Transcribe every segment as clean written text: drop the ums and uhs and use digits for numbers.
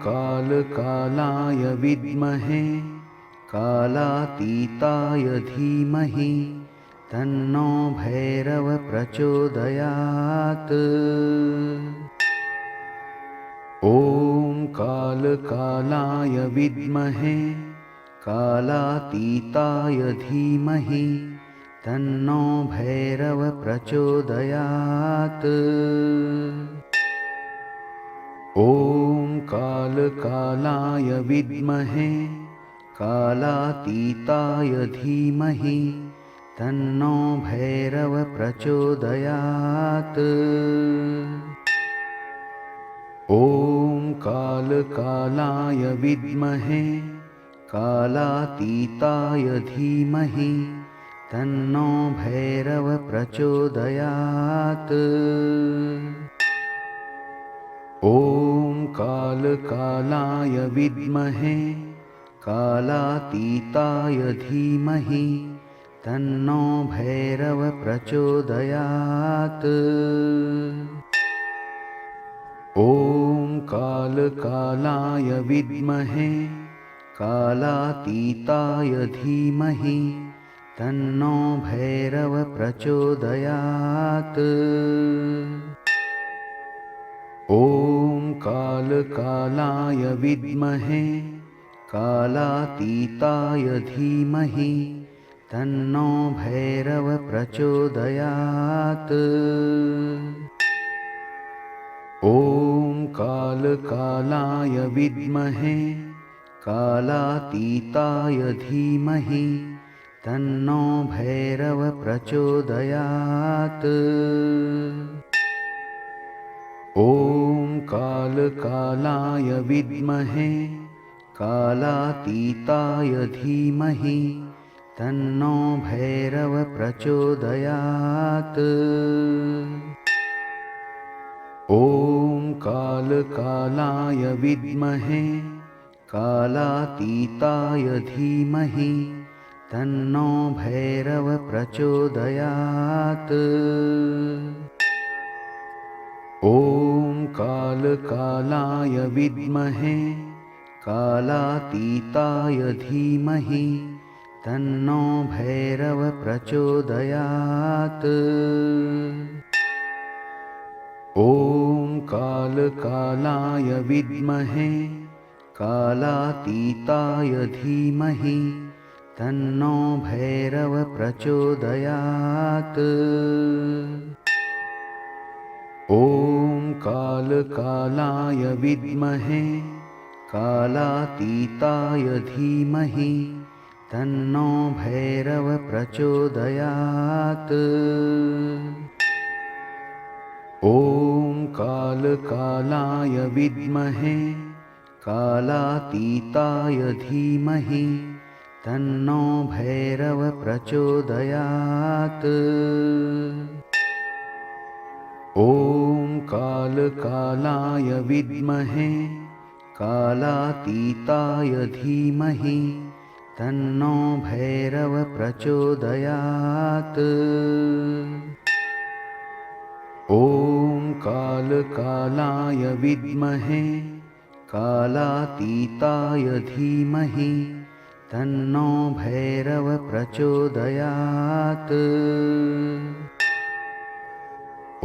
कालकालाय विद्महे कालातीताय धीमहि तन्नो भैरव प्रचोदयात्। ॐ कालकालाय विद्महे कालातीताय धीमहि तन्नो भैरव प्रचोदयात्। ॐ कालकालाय विद्महे कालातीताय धीमहि तन्नो भैरव प्रचोदयात्। ॐ कालकालाय विद्महे कालातीताय धीमहि तन्नो भैरव प्रचोदयात्। ॐ कालकालाय विद्महे कालातीताय धीमहि तन्नो भैरव प्रचोदयात्। ॐ कालकालाय विद्महे कालातीताय धीमहि तन्नो भैरव प्रचोदयात्। ॐ कालकालाय विद्महे कालातीताय धीमहि तन्नो भैरव प्रचोदयात्। ॐ कालकालाय विद्महे कालातीताय धीमहि तन्नो भैरव प्रचोदयात्। ॐ कालकालाय विद्महे कालातीताय धीमहि तन्नो भैरव प्रचोदयात्। ॐ कालकालाय विद्महे कालातीताय धीमहि तन्नो भैरव प्रचोदयात्। ॐ कालकालाय विद्महे कालातीताय धीमहि तन्नो भैरव प्रचोदयात्। ॐ कालकालाय विद्महे कालातीताय धीमहि तन्नो भैरव प्रचोदयात्। ॐ कालकालाय विद्महे कालातीताय धीमहि तन्नो भैरव प्रचोदयात्। ॐ कालकालाय विद्महे कालातीताय धीमहि तन्नो भैरव प्रचोदयात्। ॐ कालकालाय विद्महे कालातीताय धीमहि तन्नो भैरव प्रचोदयात्। ॐ कालकालाय विद्महे कालातीताय धीमहि तन्नो भैरव प्रचोदयात्।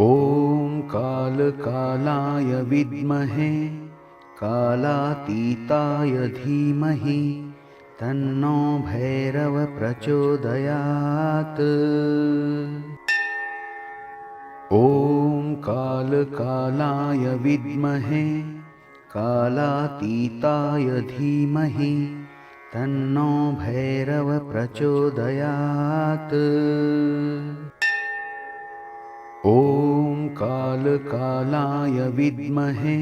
ॐ कालकालाय विद्महे कालातीताय धीमहि तन्नो भैरव प्रचोदयात्। ॐ कालकालाय विद्महे कालातीताय धीमहि तन्नो भैरव प्रचोदयात्। ॐ कालकालाय विद्महे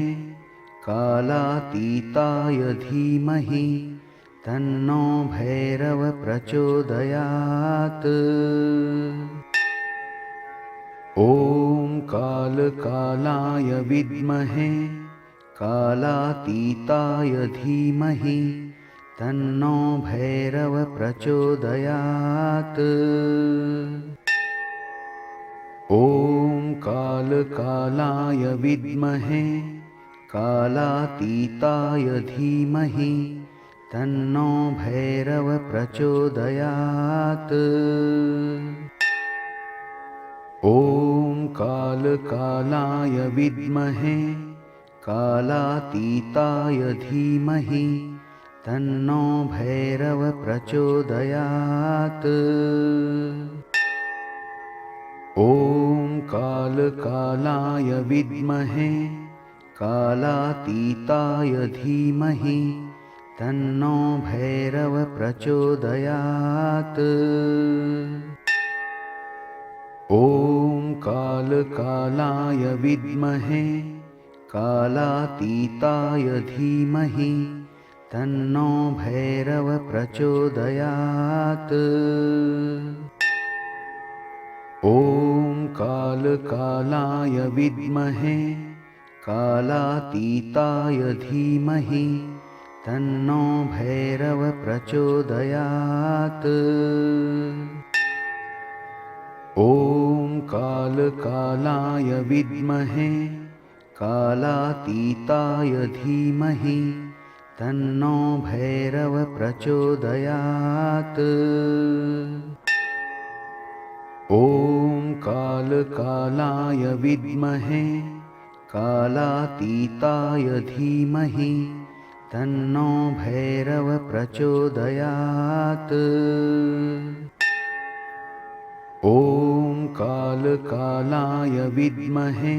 कालातीताय धीमहि तन्नो भैरव प्रचोदयात्। ॐ कालकालाय विद्महे कालातीताय धीमहि तन्नो भैरव प्रचोदयात्। ॐ कालकालाय विद्महे कालातीताय धीमहि तन्नो भैरव प्रचोदयात्। ॐ कालकालाय विद्महे कालातीताय धीमहि तन्नो भैरव प्रचोदयात्। ॐ कालकालाय विद्महे कालातीताय धीमहि तन्नो भैरव प्रचोदयात्। ॐ कालकालाय विद्महे कालातीताय धीमहि तन्नो भैरव प्रचोदयात्। ॐ कालकालाय विद्महे कालातीताय धीमहि तन्नो भैरव प्रचोदयात्। ॐ कालकालाय विद्महे कालातीताय धीमहि तन्नो भैरव प्रचोदयात्। ॐ कालकालाय विद्महे कालातीताय धीमहि तन्नो भैरव प्रचोदयात्। ॐ कालकालाय विद्महे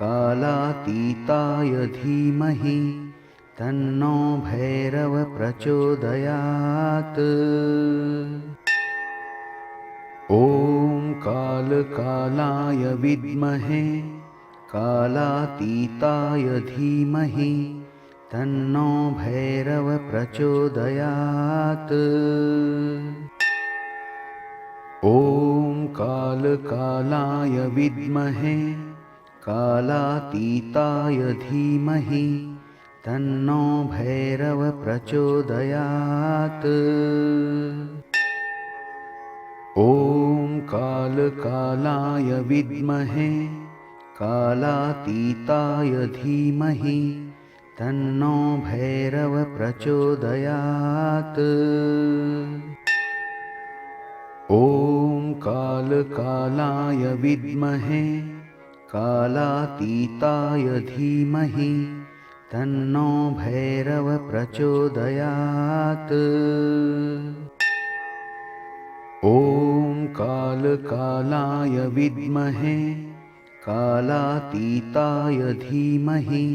कालातीताय धीमहि तन्नो भैरव प्रचोदयात्। ॐ कालकालाय विद्महे कालातीताय धीमहि तन्नो भैरव प्रचोदयात्। ॐ कालकालाय विद्महे कालातीताय धीमहि तन्नो भैरव प्रचोदयात्। ॐ कालकालाय विद्महे कालातीताय धीमहि तन्नो भैरव प्रचोदयात्। ॐ कालकालाय विद्महे कालातीताय धीमहि तन्नो भैरव प्रचोदयात्। ॐ कालकालाय विद्महे कालातीताय धीमहि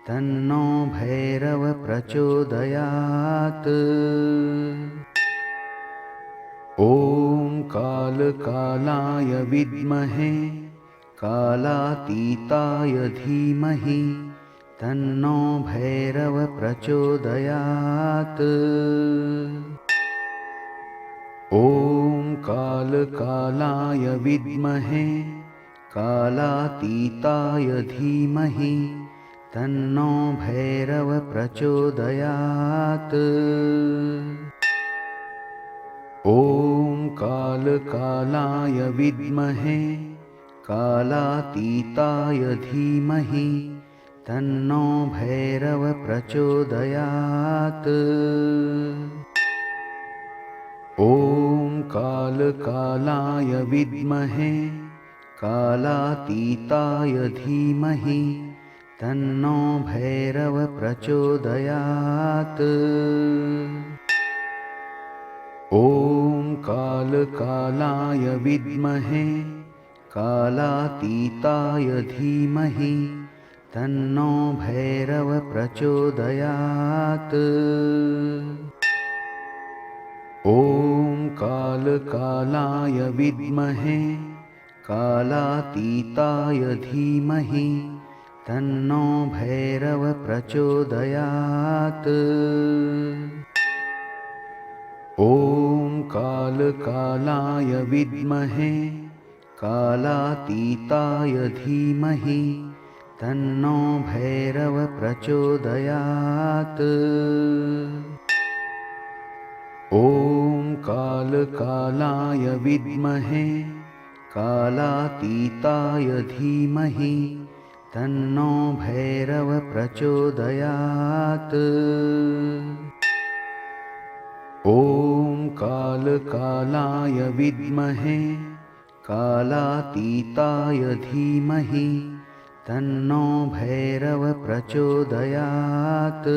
तन्नो भैरव प्रचोदयात्। ॐ कालकालाय विद्महे कालातीताय धीमहि तन्नो भैरव प्रचोदयात्। ॐ कालकालाय विद्महे कालातीताय धीमहि तन्नो भैरव प्रचोदयात्। ॐ कालकालाय विद्महे कालातीताय धीमहि तन्नो भैरव प्रचोदयात्। ॐ कालकालाय विद्महे कालातीताय धीमहि तन्नो भैरव प्रचोदयात्। ॐ कालकालाय विद्महे कालातीताय धीमहि तन्नो भैरव प्रचोदयात्। ॐ कालकालाय विद्महे कालातीताय धीमहि तन्नो भैरव प्रचोदयात्। ॐ कालकालाय विद्महे कालातीताय धीमहि तन्नो भैरव प्रचोदयात्। ॐ कालकालाय विद्महे कालातीताय धीमहि तन्नो भैरव प्रचोदयात्। ॐ कालकालाय विद्महे कालातीताय धीमहि तन्नो भैरव प्रचोदयात्।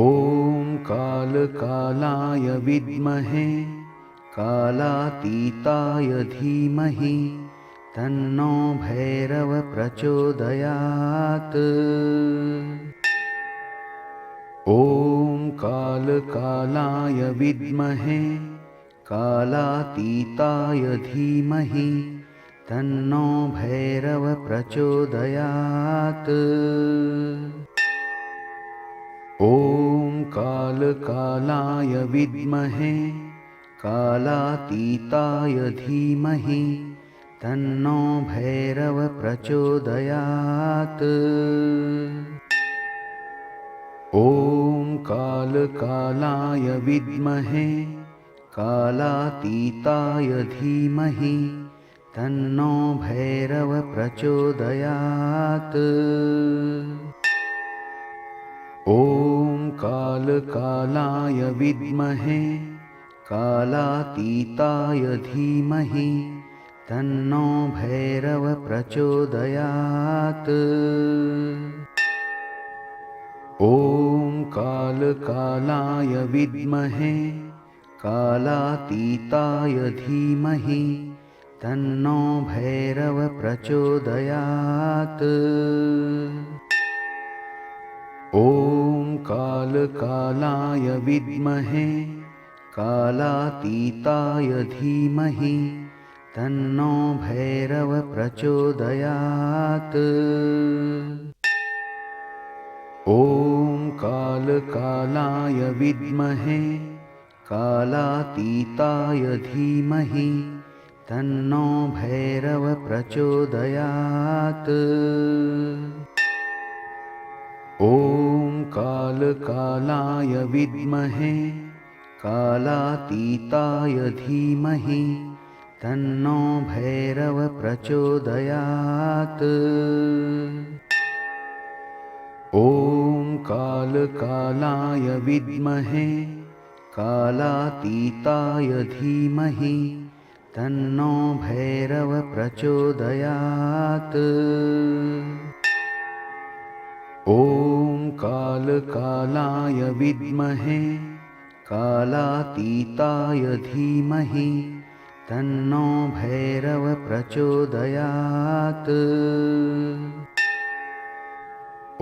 ॐ कालकालाय विद्महे कालातीताय धीमहि तन्नो भैरव प्रचोदयात्। ॐ कालकालाय विद्महे कालातीताय धीमहि तन्नो भैरव प्रचोदयात्। ॐ कालकालाय विद्महे कालातीताय धीमहि तन्नो भैरव प्रचोदयात्। ॐ कालकालाय विद्महे कालातीताय धीमहि तन्नो भैरव प्रचोदयात्। ॐ कालकालाय विद्महे कालातीताय धीमहि तन्नो भैरव प्रचोदयात्। ॐ कालकालाय विद्महे कालातीताय धीमहि तन्नो भैरव प्रचोदयात्। ॐ कालकालाय विद्महे कालातीताय धीमहि तन्नो भैरव प्रचोदयात्। ॐ कालकालाय विद्महे कालातीताय धीमहि तन्नो भैरव प्रचोदयात्। ॐ कालकालाय विद्महे कालातीताय धीमहि तन्नो भैरव प्रचोदयात्। ॐ कालकालाय विद्महे कालातीताय धीमहि तन्नो भैरव प्रचोदयात्। ॐ कालकालाय विद्महे कालातीताय धीमहि तन्नो भैरव प्रचोदयात्।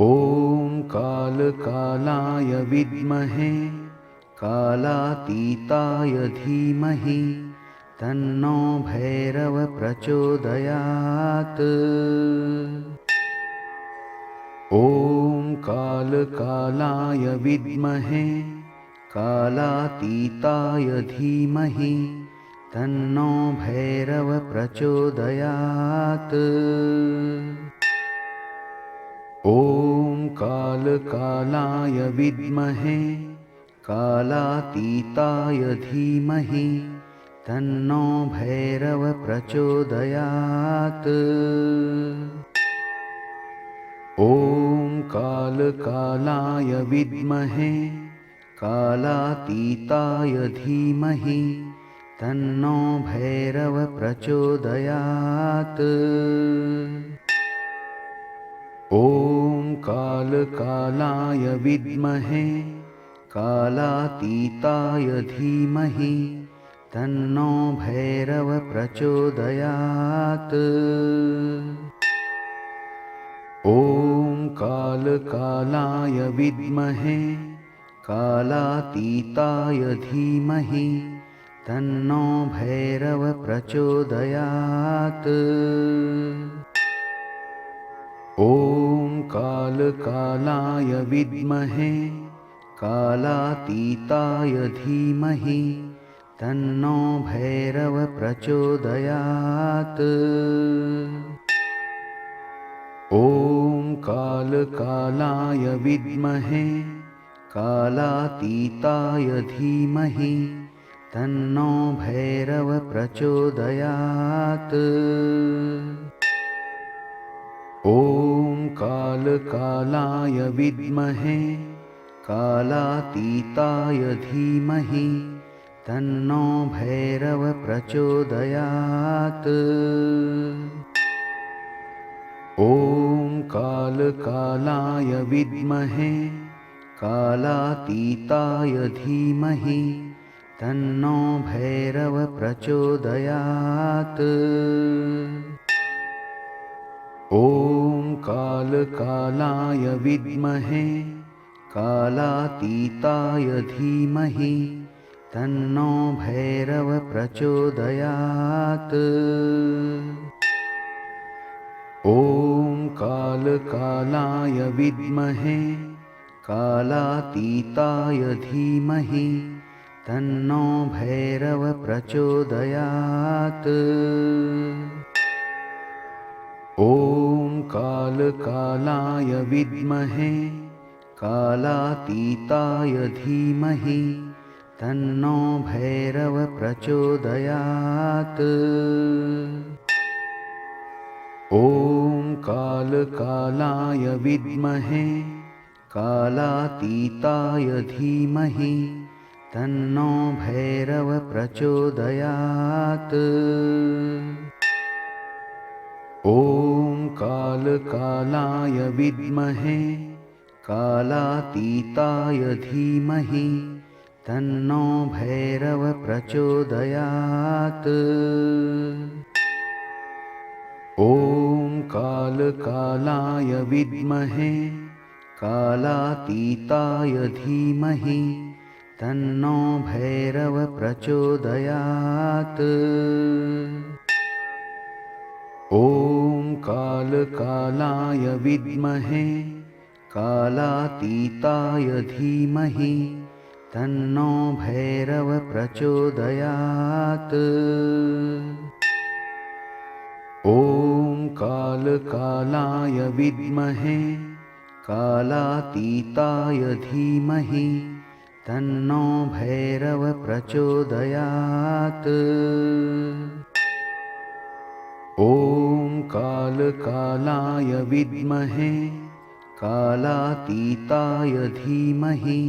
ॐ कालकालाय विद्महे कालातीताय धीमहि तन्नो भैरव प्रचोदयात्। ॐ कालकालाय विद्महे कालातीताय धीमहि तन्नो भैरव प्रचोदयात्। ॐ कालकालाय विद्महे कालातीताय धीमहि तन्नो भैरव प्रचोदयात्। ॐ कालकालाय विद्महे कालातीताय धीमहि तन्नो भैरव प्रचोदयात्। ॐ कालकालाय विद्महे कालातीताय धीमहि तन्नो भैरव प्रचोदयात्। ॐ कालकालाय विद्महे कालातीताय धीमहि तन्नो भैरव प्रचोदयात्। ॐ कालकालाय विद्महे कालातीताय धीमहि तन्नो भैरव प्रचोदयात्। ॐ कालकालाय विद्महे कालातीताय धीमहि तन्नो भैरव प्रचोदयात्। कालकालाय विद्महे कालातीताय धीमहि तन्नो भैरव प्रचोदयात्। ॐ कालकालाय विद्महे कालातीताय धीमहि तन्नो भैरव प्रचोदयात्। ॐ कालकालाय विद्महे कालातीताय धीमहि तन्नो भैरव प्रचोदयात्। ॐ कालकालाय विद्महे कालातीताय धीमहि तन्नो भैरव प्रचोदयात्। ॐ कालकालाय विद्महे कालातीताय धीमहि तन्नो भैरव प्रचोदयात्। ॐ कालकालाय विद्महे कालातीताय धीमहि तन्नो भैरव प्रचोदयात्। ॐ कालकालाय विद्महे कालातीताय धीमहि तन्नो भैरव प्रचोदयात्। ॐ कालकालाय विद्महे कालातीताय धीमहि तन्नो भैरव प्रचोदयात्। ॐ कालकालाय विद्महे कालातीताय धीमहि तन्नो भैरव प्रचोदयात्। ॐ कालकालाय विद्महे कालातीताय धीमहि तन्नो भैरव प्रचोदयात्। ॐ कालकालाय विद्महे कालातीताय धीमहि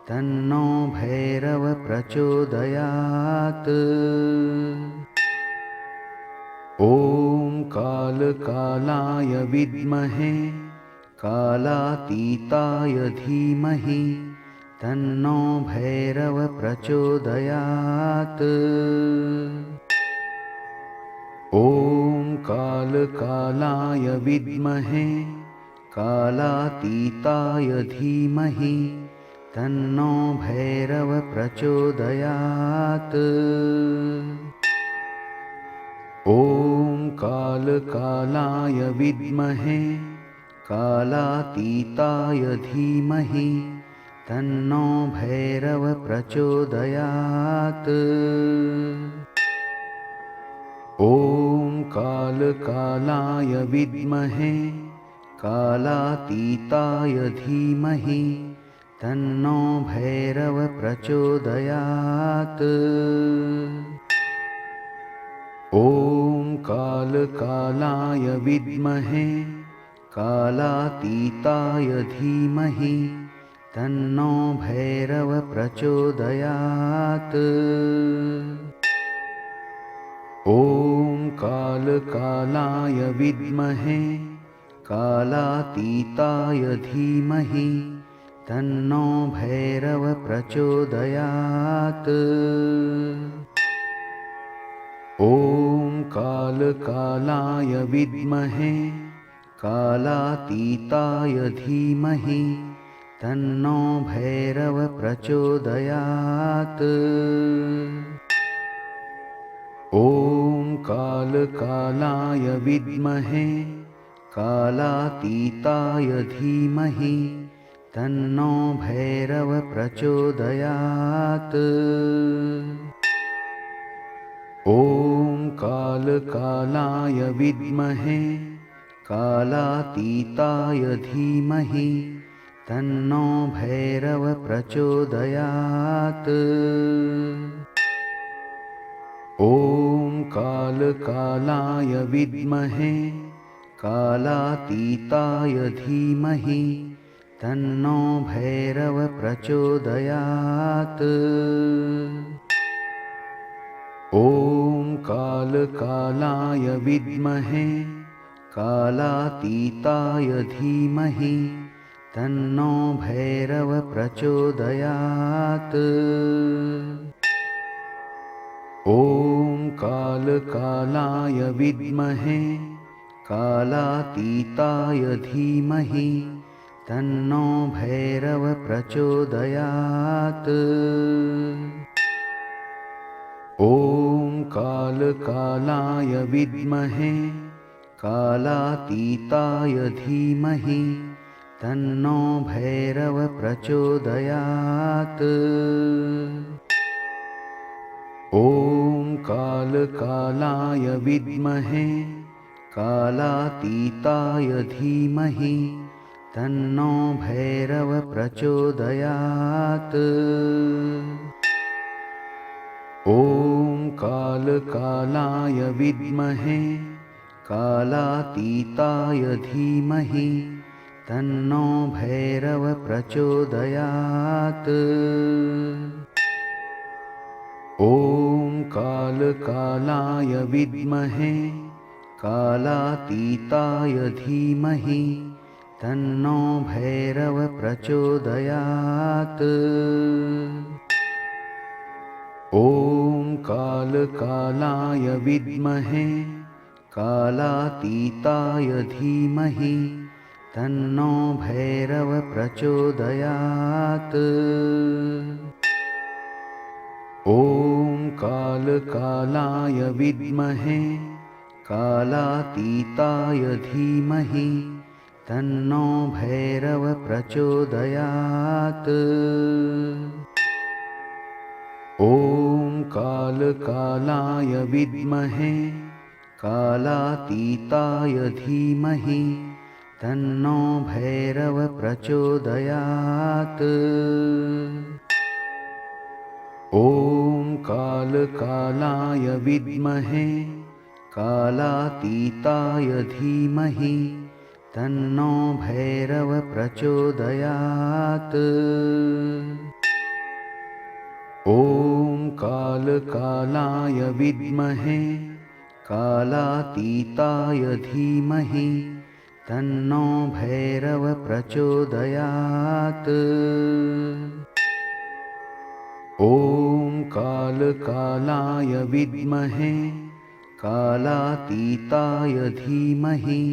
तन्नो भैरव प्रचोदयात्। ॐ कालकालाय विद्महे कालातीताय धीमहि तन्नो भैरव प्रचोदयात्। ॐ कालकालाय विद्महे कालातीताय धीमहि तन्नो भैरव प्रचोदयात्। ॐ कालकालाय विद्महे कालातीताय धीमहि तन्नो भैरव प्रचोदयात्। ॐ कालकालाय विद्महे कालातीताय धीमहि तन्नो भैरव प्रचोदयात्। ॐ कालकालाय विद्महे कालातीताय धीमहि तन्नो भैरव प्रचोदयात्। ॐ कालकालाय विद्महे कालातीताय धीमहि तन्नो भैरव प्रचोदयात्। ॐ कालकालाय विद्महे कालातीताय धीमहि तन्नो भैरव प्रचोदयात्। ॐ कालकालाय विद्महे कालातीताय धीमहि तन्नो भैरव प्रचोदयात्। ॐ कालकालाय विद्महे कालातीताय धीमहि तन्नो भैरव प्रचोदयात्। ॐ कालकालाय विद्महे कालातीताय धीमहि तन्नो भैरव प्रचोदयात्। ॐ कालकालाय विद्महे कालातीताय धीमहि तन्नो भैरव प्रचोदयात्। ॐ कालकालाय विद्महे कालातीताय धीमहि तन्नो भैरव प्रचोदयात्। ॐ कालकालाय विद्महे कालातीताय धीमहि तन्नो भैरव प्रचोदयात्। ॐ कालकालाय विद्महे कालातीताय धीमहि तन्नो भैरव प्रचोदयात्। ॐ कालकालाय विद्महे कालातीताय धीमहि तन्नो भैरव प्रचोदयात्। ॐ कालकालाय विद्महे कालातीताय धीमहि तन्नो भैरव प्रचोदयात्। ॐ कालकालाय विद्महे कालातीताय धीमहि तन्नो भैरव प्रचोदयात्। ॐ कालकालाय विद्महे कालातीताय धीमहि तन्नो भैरव प्रचोदयात्। ॐ कालकालाय विद्महे कालातीताय धीमहि तन्नो भैरव प्रचोदयात्। ॐ कालकालाय विद्महे कालातीताय धीमहि तन्नो भैरव प्रचोदयात्। ॐ कालकालाय विद्महे कालातीताय धीमहि तन्नो भैरव प्रचोदयात्। ॐ कालकालाय विद्महे कालातीताय धीमहि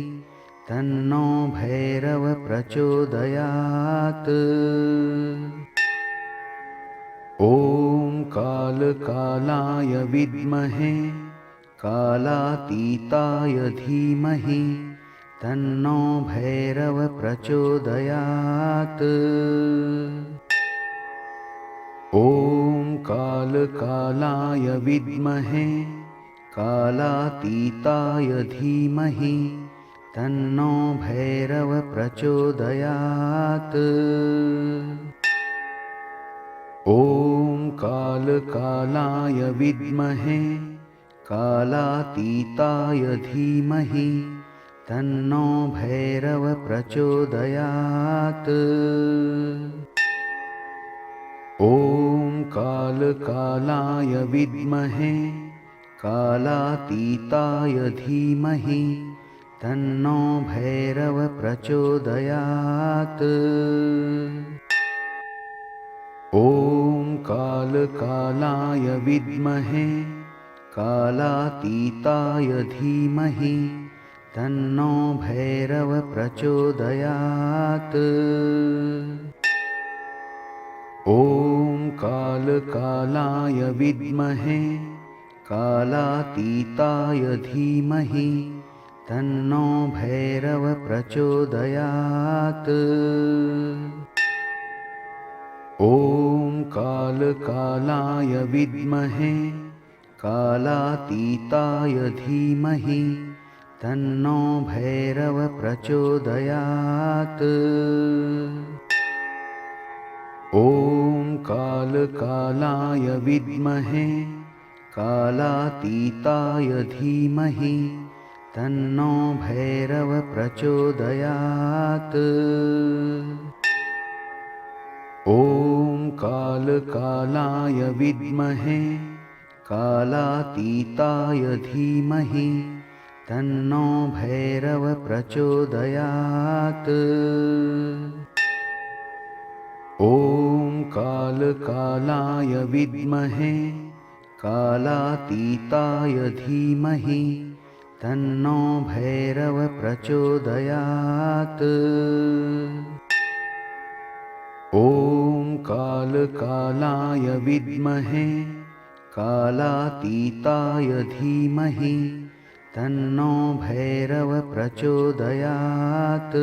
तन्नो भैरव प्रचोदयात्। ॐ कालकालाय विद्महे कालातीताय धीमहि तन्नो भैरव प्रचोदयात्। ॐ कालकालाय विद्महे कालातीताय धीमहि तन्नो भैरव प्रचोदयात्। ॐ कालकालाय विद्महे कालातीताय धीमहि तन्नो भैरव प्रचोदयात्। ॐ कालकालाय विद्महे कालातीताय धीमहि तन्नो भैरव प्रचोदयात्। ॐ कालकालाय विद्महे कालातीताय धीमहि तन्नो भैरव प्रचोदयात्। ॐ कालकालाय विद्महे कालातीताय धीमहि तन्नो भैरव प्रचोदयात्। ॐ कालकालाय विद्महे कालातीताय धीमहि तन्नो भैरव प्रचोदयात्। ॐ कालकालाय विद्महे कालातीताय धीमहि तन्नो भैरव प्रचोदयात्। ॐ कालकालाय विद्महे कालातीताय धीमहि तन्नो भैरव प्रचोदयात्। ॐ कालकालाय विद्महे कालातीताय धीमहि तन्नो भैरव प्रचोदयात्। ॐ कालकालाय विद्महे कालातीताय धीमहि तन्नो भैरव प्रचोदयात्।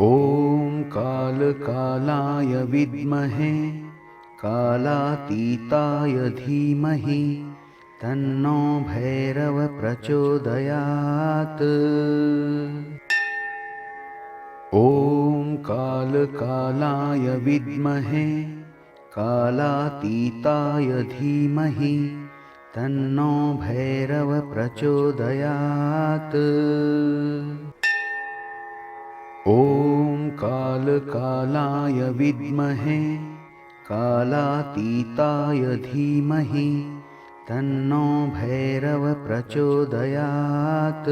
ॐ कालकालाय विद्महे कालातीताय धीमहि तन्नो भैरव प्रचोदयात्। ॐ कालकालाय विद्महे कालातीताय धीमहि तन्नो भैरव प्रचोदयात्। ॐ कालकालाय विद्महे कालातीताय धीमहि तन्नो भैरव प्रचोदयात्।